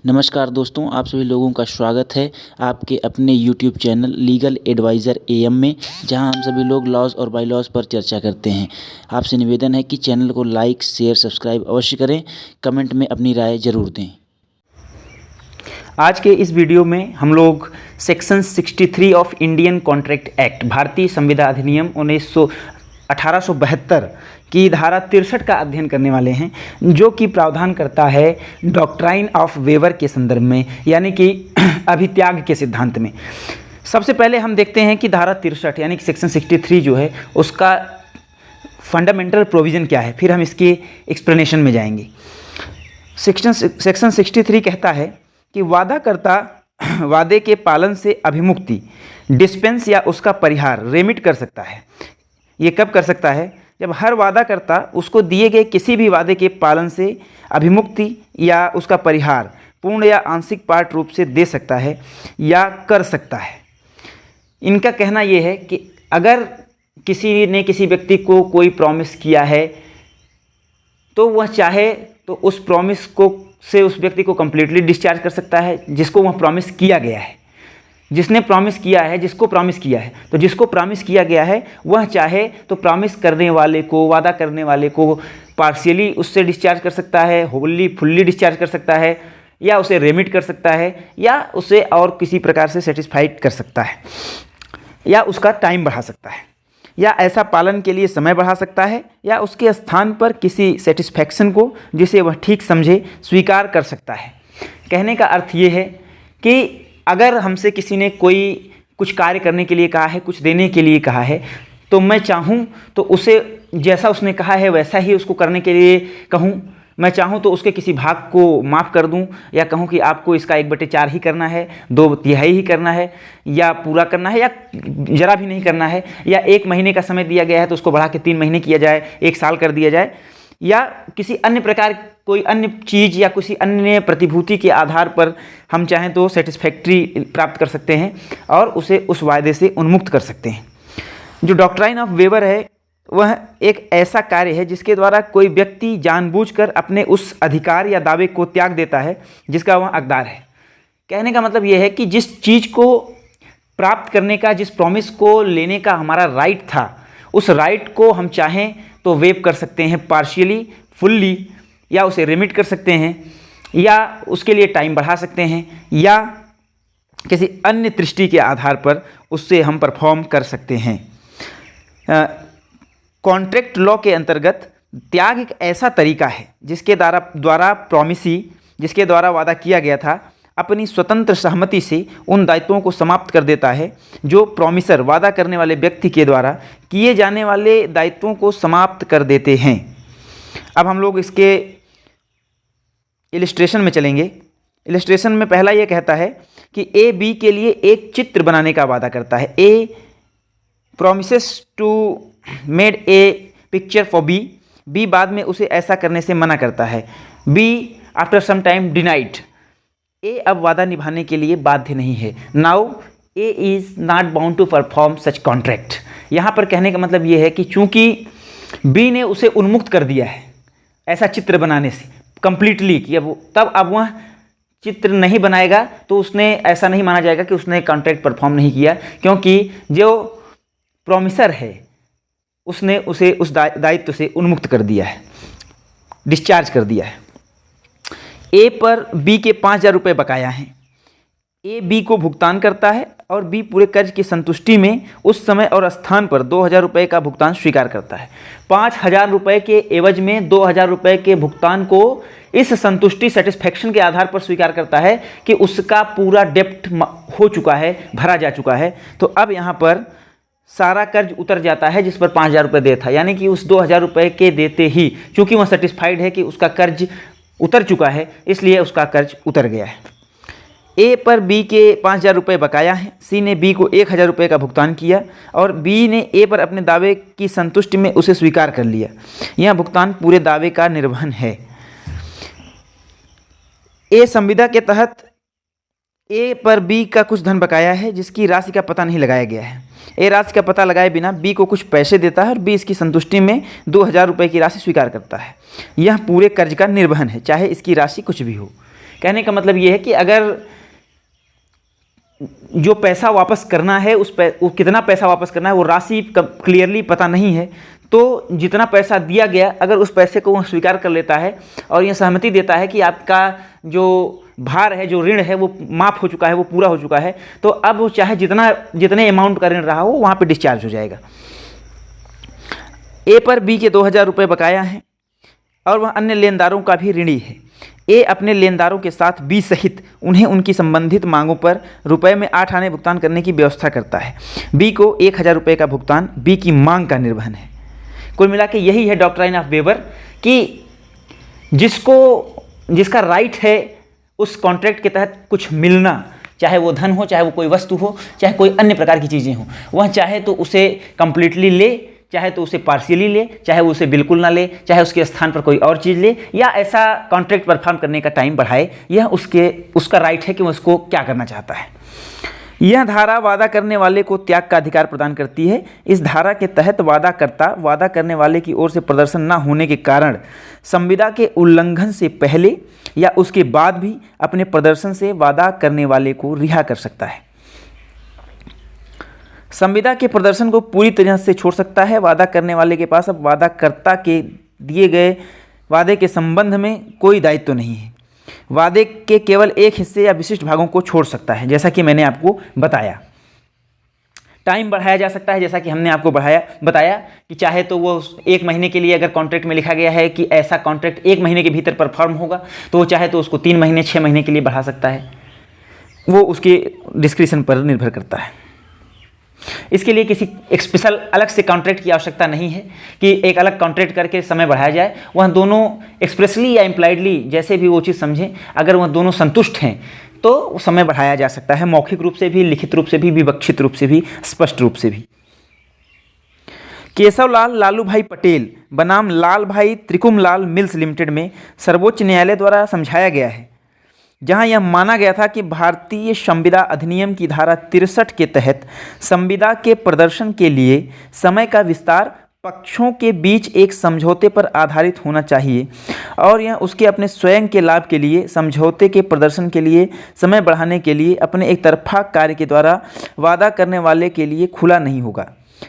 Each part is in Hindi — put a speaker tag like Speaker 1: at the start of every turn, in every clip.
Speaker 1: नमस्कार दोस्तों, आप सभी लोगों का स्वागत है आपके अपने YouTube channel legal advisor AM में, जहां हम सभी लोग लॉज और बाय लॉज पर चर्चा करते हैं। आपसे निवेदन है कि चैनल को लाइक, शेयर, सब्सक्राइब अवश्य करें। कमेंट में अपनी राय ज़रूर दें।
Speaker 2: आज के इस वीडियो में हम लोग section 63 of Indian contract act, भारतीय संविदा अधिनियम 1872 की धारा 63 का अध्ययन करने वाले हैं, जो कि प्रावधान करता है डॉक्ट्राइन ऑफ वेवर के संदर्भ में, यानी कि अभित्याग के सिद्धांत में। सबसे पहले हम देखते हैं कि धारा 63 यानी कि सेक्शन 63 जो है उसका फंडामेंटल प्रोविज़न क्या है, फिर हम इसके एक्सप्लेनेशन में जाएंगे। सेक्शन 63 कहता है कि वादाकर्ता वादे के पालन से अभिमुक्ति, डिस्पेंस या उसका परिहार रेमिट कर सकता है। ये कब कर सकता है? जब हर वादाकर्ता उसको दिए गए किसी भी वादे के पालन से अभिमुक्ति या उसका परिहार पूर्ण या आंशिक पार्ट रूप से दे सकता है या कर सकता है। इनका कहना यह है कि अगर किसी ने किसी व्यक्ति को कोई प्रॉमिस किया है तो वह चाहे तो उस प्रॉमिस को से उस व्यक्ति को कंप्लीटली डिस्चार्ज कर सकता है, जिसको वह प्रॉमिस किया गया है, जिसने प्रॉमिस किया है, जिसको प्रॉमिस किया है। तो जिसको प्रॉमिस किया गया है वह चाहे तो प्रॉमिस करने वाले को, वादा करने वाले को पार्शियली उससे डिस्चार्ज कर सकता है, होली फुल्ली डिस्चार्ज कर सकता है, या उसे रेमिट कर सकता है, या उसे और किसी प्रकार से सेटिस्फाइड कर सकता है, या उसका टाइम बढ़ा सकता है, या ऐसा पालन के लिए समय बढ़ा सकता है, या उसके स्थान पर किसी सेटिस्फैक्शन को जिसे वह ठीक समझे स्वीकार कर सकता है। कहने का अर्थ ये है कि अगर हमसे किसी ने कोई कुछ कार्य करने के लिए कहा है, कुछ देने के लिए कहा है, तो मैं चाहूँ तो उसे जैसा उसने कहा है वैसा ही उसको करने के लिए कहूँ। मैं चाहूँ तो उसके किसी भाग को माफ़ कर दूँ, या कहूँ कि आपको इसका 1/4 ही करना है, 2/3 ही करना है, या पूरा करना है, या ज़रा भी नहीं करना है, या 1 महीने का समय दिया गया है तो उसको बढ़ा के 3 महीने किया जाए, 1 साल कर दिया जाए, या किसी अन्य प्रकार कोई अन्य चीज़ या किसी अन्य प्रतिभूति के आधार पर हम चाहें तो सेटिस्फैक्ट्री प्राप्त कर सकते हैं और उसे उस वायदे से उन्मुक्त कर सकते हैं। जो डॉक्ट्राइन ऑफ वेवर है वह एक ऐसा कार्य है जिसके द्वारा कोई व्यक्ति जानबूझकर अपने उस अधिकार या दावे को त्याग देता है जिसका वह हकदार है। कहने का मतलब यह है कि जिस चीज़ को प्राप्त करने का, जिस प्रॉमिस को लेने का हमारा राइट था, उस राइट को हम चाहें तो वेव कर सकते हैं पार्शियली, फुल्ली, या उसे रेमिट कर सकते हैं, या उसके लिए टाइम बढ़ा सकते हैं, या किसी अन्य दृष्टि के आधार पर उससे हम परफॉर्म कर सकते हैं। कॉन्ट्रैक्ट लॉ के अंतर्गत त्याग एक ऐसा तरीका है जिसके द्वारा प्रॉमिसी, जिसके द्वारा वादा किया गया था, अपनी स्वतंत्र सहमति से उन दायित्वों को समाप्त कर देता है जो प्रॉमिसर, वादा करने वाले व्यक्ति के द्वारा किए जाने वाले दायित्वों को समाप्त कर देते हैं। अब हम लोग इसके इलिस्ट्रेशन में चलेंगे। इलिस्ट्रेशन में पहला ये कहता है कि ए बी के लिए एक चित्र बनाने का वादा करता है। A promises to made a picture for B, B बाद में उसे ऐसा करने से मना करता है। B after some time denied, A अब वादा निभाने के लिए बाध्य नहीं है। Now A is not bound to perform such contract. यहाँ पर कहने का मतलब ये है कि चूंकि बी ने उसे उन्मुक्त कर दिया है ऐसा चित्र बनाने से कंप्लीटली, कि अब वह चित्र नहीं बनाएगा तो उसने ऐसा नहीं माना जाएगा कि उसने कॉन्ट्रैक्ट परफॉर्म नहीं किया, क्योंकि जो प्रॉमिसर है उसने उसे उस दायित्व से उन्मुक्त कर दिया है, डिस्चार्ज कर दिया है। ए पर बी के 5,000 रुपये बकाया हैं। ए बी को भुगतान करता है और बी पूरे कर्ज की संतुष्टि में उस समय और स्थान पर 2,000 रुपये का भुगतान स्वीकार करता है। 5,000 रुपये के एवज में 2,000 रुपये के भुगतान को इस संतुष्टि, सेटिस्फैक्शन के आधार पर स्वीकार करता है कि उसका पूरा डेप्ट हो चुका है, भरा जा चुका है। तो अब यहाँ पर सारा कर्ज उतर जाता है जिस पर 5,000 रुपये दे था, यानी कि उस 2,000 रुपये के देते ही चूँकि वह सेटिस्फाइड है कि उसका कर्ज उतर चुका है, इसलिए उसका कर्ज उतर गया है। ए पर बी के 5,000 रुपये बकाया हैं। सी ने बी को 1,000 रुपये का भुगतान किया और बी ने ए पर अपने दावे की संतुष्टि में उसे स्वीकार कर लिया। यह भुगतान पूरे दावे का निर्वहन है। ए संविदा के तहत ए पर बी का कुछ धन बकाया है जिसकी राशि का पता नहीं लगाया गया है। ए राशि का पता लगाए बिना बी को कुछ पैसे देता है और बी इसकी संतुष्टि में 2,000 रुपये की राशि स्वीकार करता है। यह पूरे कर्ज का निर्वहन है, चाहे इसकी राशि कुछ भी हो। कहने का मतलब ये है कि अगर जो पैसा वापस करना है वो कितना पैसा वापस करना है वो राशि क्लियरली पता नहीं है, तो जितना पैसा दिया गया अगर उस पैसे को वह स्वीकार कर लेता है और यह सहमति देता है कि आपका जो भार है, जो ऋण है वो माफ़ हो चुका है, वो पूरा हो चुका है, तो अब वो चाहे जितने अमाउंट का ऋण रहा हो वहाँ पे डिस्चार्ज हो जाएगा। ए पर बी के 2000 रुपये बकाया हैं और वह अन्य लेनदारों का भी ऋणी है। ए अपने लेनदारों के साथ बी सहित उन्हें उनकी संबंधित मांगों पर रुपए में 8 आने भुगतान करने की व्यवस्था करता है। बी को 1000 रुपये का भुगतान बी की मांग का निर्वहन है। कुल मिला के यही है डॉक्ट्राइन ऑफ वेवर कि जिसका राइट है उस कॉन्ट्रैक्ट के तहत कुछ मिलना, चाहे वो धन हो, चाहे वो कोई वस्तु हो, चाहे कोई अन्य प्रकार की चीज़ें हों, वह चाहे तो उसे कंप्लीटली ले, चाहे तो उसे पार्शियली ले, चाहे वो उसे बिल्कुल ना ले, चाहे उसके स्थान पर कोई और चीज़ ले, या ऐसा कॉन्ट्रैक्ट परफॉर्म करने का टाइम बढ़ाए, यह उसका राइट है कि वो उसको क्या करना चाहता है। यह धारा वादा करने वाले को त्याग का अधिकार प्रदान करती है। इस धारा के तहत वादा करने वाले की ओर से प्रदर्शन न होने के कारण संविदा के उल्लंघन से पहले या उसके बाद भी अपने प्रदर्शन से वादा करने वाले को रिहा कर सकता है। संविदा के प्रदर्शन को पूरी तरह से छोड़ सकता है। वादा करने वाले के पास अब वादाकर्ता के दिए गए वादे के संबंध में कोई दायित्व नहीं है। वादे के केवल एक हिस्से या विशिष्ट भागों को छोड़ सकता है, जैसा कि मैंने आपको बताया। टाइम बढ़ाया जा सकता है, जैसा कि हमने आपको बताया कि चाहे तो वो 1 महीने के लिए, अगर कॉन्ट्रैक्ट में लिखा गया है कि ऐसा कॉन्ट्रैक्ट 1 महीने के भीतर परफॉर्म होगा, तो वो चाहे तो उसको 3 महीने 6 महीने के लिए बढ़ा सकता है। वो उसके डिस्क्रिप्शन पर निर्भर करता है। इसके लिए किसी एक स्पेशल अलग से कॉन्ट्रैक्ट की आवश्यकता नहीं है कि एक अलग कॉन्ट्रैक्ट करके समय बढ़ाया जाए। वह दोनों एक्सप्रेसली या इम्प्लाइडली जैसे भी वो चीज़ समझें, अगर वह दोनों संतुष्ट हैं तो समय बढ़ाया जा सकता है, मौखिक रूप से भी, लिखित रूप से भी, विवक्षित रूप से भी, स्पष्ट रूप से भी। केशवलाल लालू भाई पटेल बनाम लाल भाई त्रिकुमलाल मिल्स लिमिटेड में सर्वोच्च न्यायालय द्वारा समझाया गया है, जहां यह माना गया था कि भारतीय संविदा अधिनियम की धारा 63 के तहत संविदा के प्रदर्शन के लिए समय का विस्तार पक्षों के बीच एक समझौते पर आधारित होना चाहिए और यह उसके अपने स्वयं के लाभ के लिए समझौते के प्रदर्शन के लिए समय बढ़ाने के लिए अपने एक तरफा कार्य के द्वारा वादा करने वाले के लिए खुला नहीं होगा।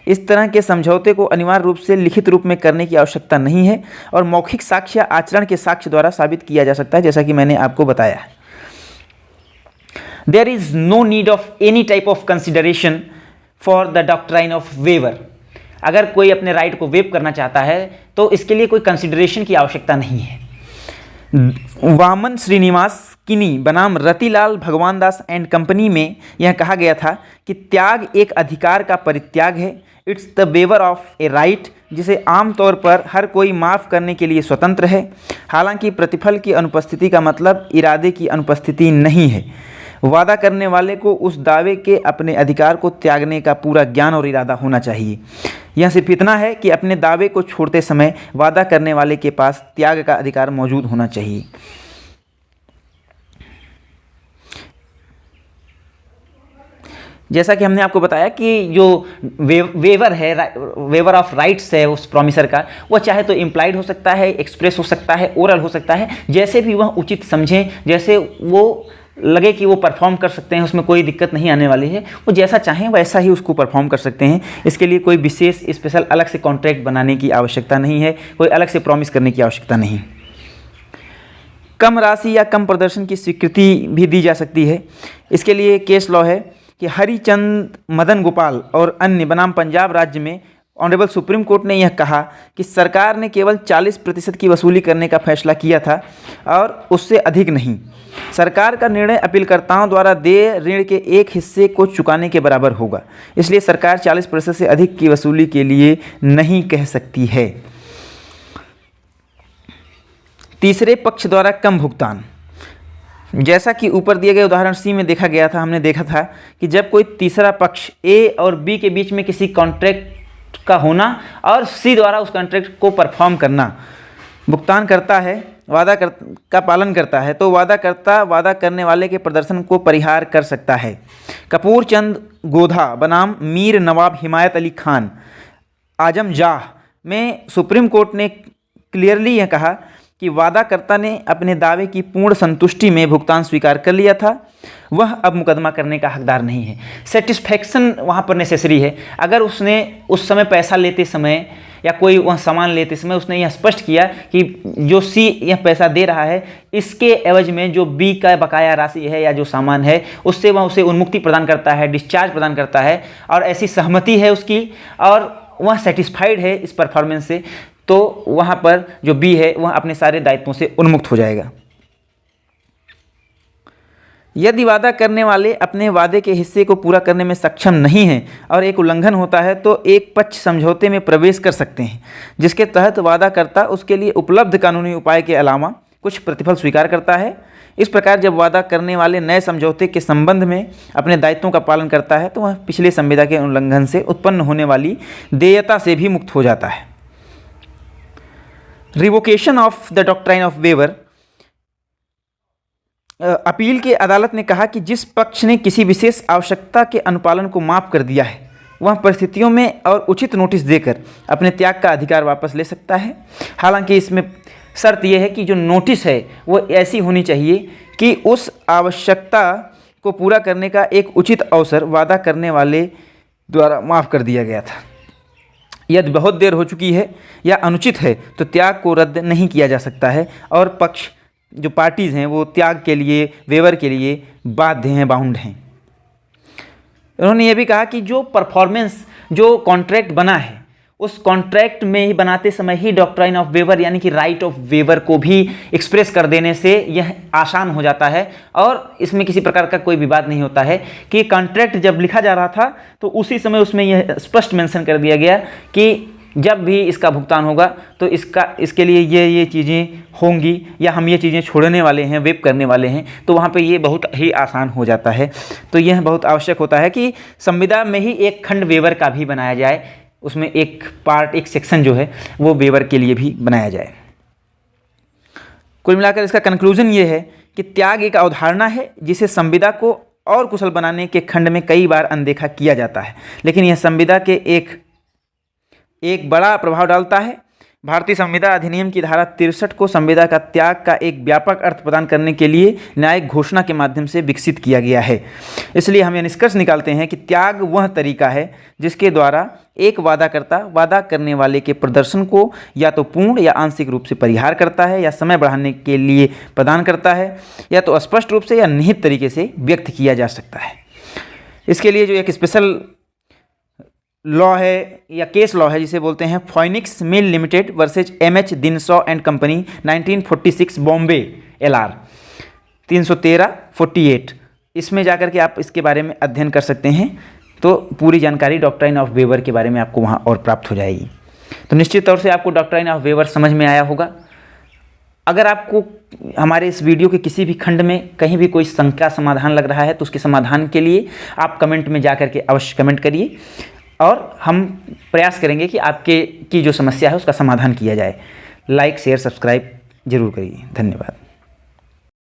Speaker 2: इस तरह के समझौते को अनिवार्य रूप से लिखित रूप में करने की आवश्यकता नहीं है और मौखिक साक्ष्य या आचरण के साक्ष्य द्वारा साबित किया जा सकता है, जैसा कि मैंने आपको बताया है। There is no need of any type of consideration for the doctrine of waiver. अगर कोई अपने राइट को वेव करना चाहता है तो इसके लिए कोई कंसिडरेशन की आवश्यकता नहीं है। वामन श्रीनिवास किनी बनाम रतिलाल भगवान दास एंड कंपनी में यह कहा गया था कि त्याग एक अधिकार का परित्याग है। It's the waiver of a right, जिसे आमतौर पर हर कोई माफ़ करने के लिए स्वतंत्र है। हालांकि प्रतिफल की अनुपस्थिति का मतलब इरादे की अनुपस्थिति नहीं है। वादा करने वाले को उस दावे के अपने अधिकार को त्यागने का पूरा ज्ञान और इरादा होना चाहिए। यह सिर्फ इतना है कि अपने दावे को छोड़ते समय वादा करने वाले के पास त्याग का अधिकार मौजूद होना चाहिए। जैसा कि हमने आपको बताया कि जो वेवर है, वेवर ऑफ राइट्स है उस प्रॉमिसर का, वह चाहे तो इम्प्लाइड हो सकता है, एक्सप्रेस हो सकता है, ओरल हो सकता है, जैसे भी वह उचित समझें, जैसे वो लगे कि वो परफॉर्म कर सकते हैं, उसमें कोई दिक्कत नहीं आने वाली है, वो जैसा चाहें वैसा ही उसको परफॉर्म कर सकते हैं। इसके लिए कोई विशेष स्पेशल अलग से कॉन्ट्रैक्ट बनाने की आवश्यकता नहीं है, कोई अलग से प्रॉमिस करने की आवश्यकता नहीं। कम राशि या कम प्रदर्शन की स्वीकृति भी दी जा सकती है। इसके लिए केस लॉ है कि हरिचंद मदन गोपाल और अन्य बनाम पंजाब राज्य में ऑनरेबल सुप्रीम कोर्ट ने यह कहा कि सरकार ने केवल 40% की वसूली करने का फैसला किया था और उससे अधिक नहीं। सरकार का निर्णय अपीलकर्ताओं द्वारा देय ऋण के एक हिस्से को चुकाने के बराबर होगा, इसलिए सरकार 40% से अधिक की वसूली के लिए नहीं कह सकती है। तीसरे पक्ष द्वारा कम भुगतान, जैसा कि ऊपर दिए गए उदाहरण सी में देखा गया था, हमने देखा था कि जब कोई तीसरा पक्ष ए और बी के बीच में किसी कॉन्ट्रैक्ट का होना और सी द्वारा उस कॉन्ट्रैक्ट को परफॉर्म करना, भुगतान करता है, वादा का पालन करता है, तो वादाकर्ता वादा करने वाले के प्रदर्शन को परिहार कर सकता है। कपूर चंद गोधा बनाम मीर नवाब हिमायत अली खान आजम जाह में सुप्रीम कोर्ट ने क्लियरली यह कहा कि वादाकर्ता ने अपने दावे की पूर्ण संतुष्टि में भुगतान स्वीकार कर लिया था, वह अब मुकदमा करने का हकदार नहीं है। सेटिस्फैक्शन वहाँ पर नेसेसरी है। अगर उसने उस समय पैसा लेते समय या कोई वह सामान लेते समय उसने यह स्पष्ट किया कि जो सी यह पैसा दे रहा है, इसके एवज में जो बी का बकाया राशि है या जो सामान है उससे वह उसे उन्मुक्ति प्रदान करता है, डिस्चार्ज प्रदान करता है, और ऐसी सहमति है उसकी और वह सेटिस्फाइड है इस परफॉर्मेंस से, तो वहाँ पर जो बी है वह अपने सारे दायित्वों से उन्मुक्त हो जाएगा। यदि वादा करने वाले अपने वादे के हिस्से को पूरा करने में सक्षम नहीं है और एक उल्लंघन होता है तो एक पक्ष समझौते में प्रवेश कर सकते हैं, जिसके तहत वादाकर्ता उसके लिए उपलब्ध कानूनी उपाय के अलावा कुछ प्रतिफल स्वीकार करता है। इस प्रकार जब वादा करने वाले नए समझौते के संबंध में अपने दायित्वों का पालन करता है तो वह पिछले संविदा के उल्लंघन से उत्पन्न होने वाली देयता से भी मुक्त हो जाता है। Revocation of the doctrine of waiver. Appeal की अदालत ने कहा कि जिस पक्ष ने किसी विशेष आवश्यकता के अनुपालन को माफ़ कर दिया है वह परिस्थितियों में और उचित नोटिस देकर अपने त्याग का अधिकार वापस ले सकता है। हालांकि इसमें शर्त यह है कि जो नोटिस है वो ऐसी होनी चाहिए कि उस आवश्यकता को पूरा करने का एक उचित अवसर वादा करने वाले द्वारा माफ़ कर दिया गया था। यदि बहुत देर हो चुकी है या अनुचित है तो त्याग को रद्द नहीं किया जा सकता है और पक्ष जो पार्टीज़ हैं वो त्याग के लिए, वेवर के लिए बाध्य हैं, बाउंड हैं। उन्होंने ये भी कहा कि जो परफॉर्मेंस, जो कॉन्ट्रैक्ट बना है उस कॉन्ट्रैक्ट में ही बनाते समय ही डॉक्ट्राइन ऑफ वेवर यानी कि राइट ऑफ वेवर को भी एक्सप्रेस कर देने से यह आसान हो जाता है और इसमें किसी प्रकार का कोई विवाद नहीं होता है कि कॉन्ट्रैक्ट जब लिखा जा रहा था तो उसी समय उसमें यह स्पष्ट मेंशन कर दिया गया कि जब भी इसका भुगतान होगा तो इसके लिए ये चीज़ें होंगी या हम ये चीज़ें छोड़ने वाले हैं, वेब करने वाले हैं, तो वहाँ पे ये बहुत ही आसान हो जाता है। तो यह बहुत आवश्यक होता है कि संविदा में ही एक खंड वेवर का भी बनाया जाए, उसमें एक पार्ट, एक सेक्शन जो है वो वेवर के लिए भी बनाया जाए। कुल मिलाकर इसका कंक्लूजन ये है कि त्याग एक अवधारणा है जिसे संविदा को और कुशल बनाने के खंड में कई बार अनदेखा किया जाता है, लेकिन यह संविदा के एक बड़ा प्रभाव डालता है। भारतीय संविदा अधिनियम की धारा 63 को संविदा का त्याग का एक व्यापक अर्थ प्रदान करने के लिए न्यायिक घोषणा के माध्यम से विकसित किया गया है। इसलिए हम यह निष्कर्ष निकालते हैं कि त्याग वह तरीका है जिसके द्वारा एक वादाकर्ता वादा करने वाले के प्रदर्शन को या तो पूर्ण या आंशिक रूप से परिहार करता है या समय बढ़ाने के लिए प्रदान करता है या तो स्पष्ट रूप से या निहित तरीके से व्यक्त किया जा सकता है। इसके लिए जो एक स्पेशल लॉ है या केस लॉ है जिसे बोलते हैं phoenix mill limited versus M H Dinshaw and company 1946 Bombay LR 313-48, इसमें जाकर के आप इसके बारे में अध्ययन कर सकते हैं तो पूरी जानकारी डॉक्ट्राइन ऑफ वेवर के बारे में आपको वहाँ और प्राप्त हो जाएगी। तो निश्चित तौर से आपको डॉक्ट्राइन ऑफ वेवर समझ में आया होगा। अगर आपको हमारे इस वीडियो के किसी भी खंड में कहीं भी कोई शंका समाधान लग रहा है तो उसके समाधान के लिए आप कमेंट में जा करके अवश्य कमेंट करिए और हम प्रयास करेंगे कि आपके की जो समस्या है उसका समाधान किया जाए। लाइक, शेयर, सब्सक्राइब जरूर करिए। धन्यवाद।